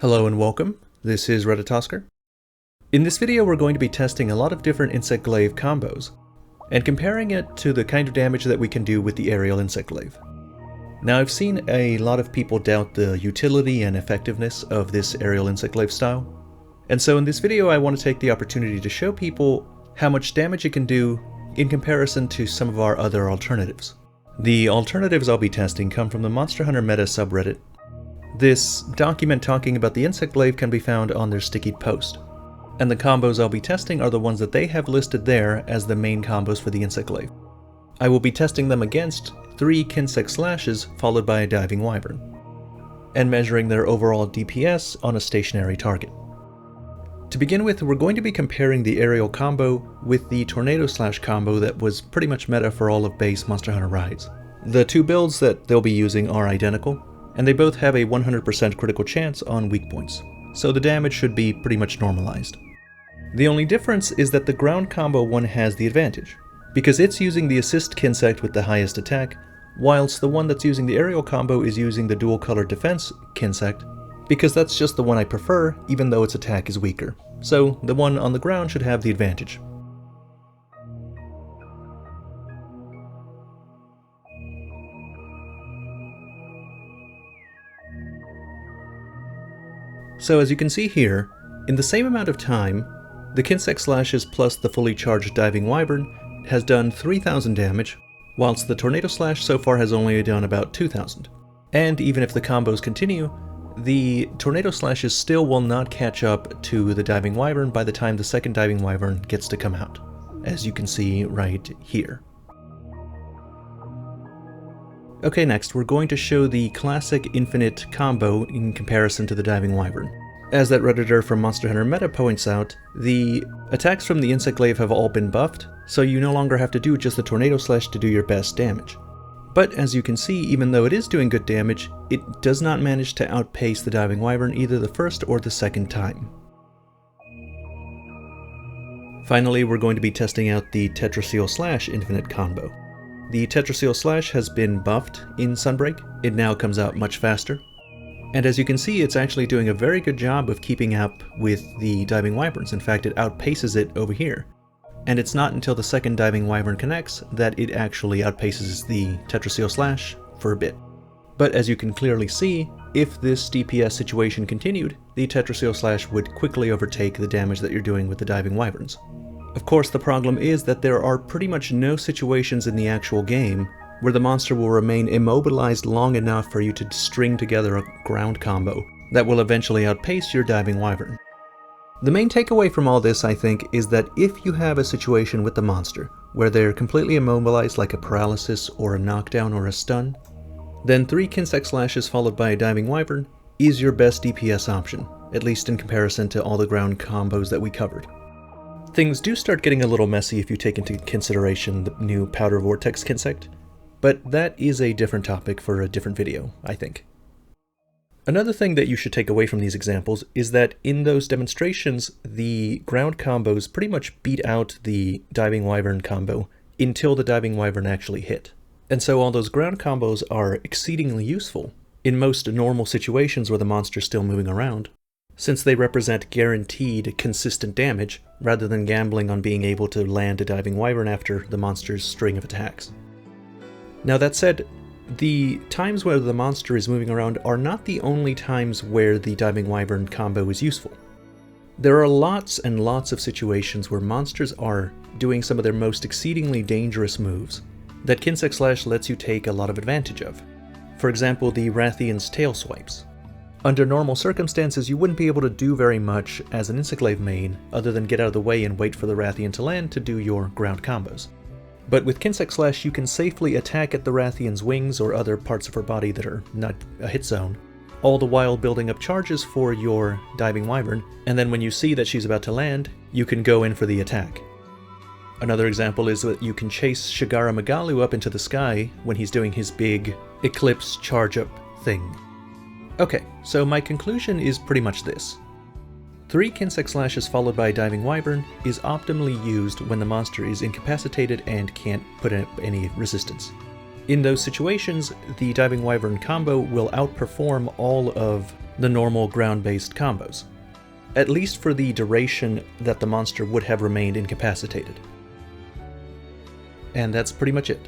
Hello and welcome, this is Redditosker. In this video we're going to be testing a lot of different Insect Glaive combos, and comparing it to the kind of damage that we can do with the aerial Insect Glaive. Now I've seen a lot of people doubt the utility and effectiveness of this aerial Insect Glaive style, and so in this video I want to take the opportunity to show people how much damage it can do in comparison to some of our other alternatives. The alternatives I'll be testing come from the Monster Hunter Meta subreddit. This document talking about the Insect Glaive can be found on their stickied post, and the combos I'll be testing are the ones that they have listed there as the main combos for the Insect Glaive. I will be testing them against 3 kinsect slashes followed by a diving wyvern, and measuring their overall DPS on a stationary target. To begin with, we're going to be comparing the aerial combo with the tornado slash combo that was pretty much meta for all of base Monster Hunter Rise. The two builds that they'll be using are identical, and they both have a 100% critical chance on weak points, so the damage should be pretty much normalized. The only difference is that the ground combo one has the advantage, because it's using the assist kinsect with the highest attack, whilst the one that's using the aerial combo is using the dual color defense kinsect, because that's just the one I prefer even though its attack is weaker, so the one on the ground should have the advantage. So as you can see here, in the same amount of time, the kinsect slashes plus the fully charged diving wyvern has done 3,000 damage, whilst the tornado slash so far has only done about 2,000. And even if the combos continue, the tornado slashes still will not catch up to the diving wyvern by the time the second diving wyvern gets to come out, as you can see right here. Okay, next we're going to show the classic infinite combo in comparison to the diving wyvern. As that redditor from Monster Hunter Meta points out, the attacks from the Insect Glaive have all been buffed, so you no longer have to do just the tornado slash to do your best damage. But as you can see, even though it is doing good damage, it does not manage to outpace the diving wyvern either the first or the second time. Finally, we're going to be testing out the tetraseal slash infinite combo. The tetraseal slash has been buffed in Sunbreak. It now comes out much faster. And as you can see, it's actually doing a very good job of keeping up with the diving wyverns. In fact, it outpaces it over here. And it's not until the second diving wyvern connects that it actually outpaces the tetraseal slash for a bit. But as you can clearly see, if this DPS situation continued, the tetraseal slash would quickly overtake the damage that you're doing with the diving wyverns. Of course, the problem is that there are pretty much no situations in the actual game where the monster will remain immobilized long enough for you to string together a ground combo that will eventually outpace your diving wyvern. The main takeaway from all this, I think, is that if you have a situation with the monster where they're completely immobilized like a paralysis or a knockdown or a stun, then 3 kinsect slashes followed by a diving wyvern is your best DPS option, at least in comparison to all the ground combos that we covered. Things do start getting a little messy if you take into consideration the new Powder Vortex kinsect, but that is a different topic for a different video, I think. Another thing that you should take away from these examples is that in those demonstrations, the ground combos pretty much beat out the diving wyvern combo until the diving wyvern actually hit. And so all those ground combos are exceedingly useful in most normal situations where the monster's still moving around, since they represent guaranteed consistent damage rather than gambling on being able to land a diving wyvern after the monster's string of attacks. Now that said, the times where the monster is moving around are not the only times where the diving wyvern combo is useful. There are lots and lots of situations where monsters are doing some of their most exceedingly dangerous moves that kinsect slash lets you take a lot of advantage of. For example, the Rathian's tail swipes. Under normal circumstances, you wouldn't be able to do very much as an Insect Glaive main other than get out of the way and wait for the Rathian to land to do your ground combos. But with kinsect slash, you can safely attack at the Rathian's wings or other parts of her body that are not a hit zone, all the while building up charges for your diving wyvern, and then when you see that she's about to land, you can go in for the attack. Another example is that you can chase Shigara Magalu up into the sky when he's doing his big eclipse charge up thing. Okay, so my conclusion is pretty much this. 3 kinsect slashes followed by a diving wyvern is optimally used when the monster is incapacitated and can't put up any resistance. In those situations, the diving wyvern combo will outperform all of the normal ground-based combos, at least for the duration that the monster would have remained incapacitated. And that's pretty much it.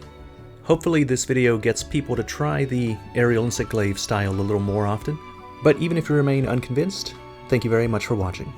Hopefully this video gets people to try the aerial Insect Glaive style a little more often, but even if you remain unconvinced, thank you very much for watching.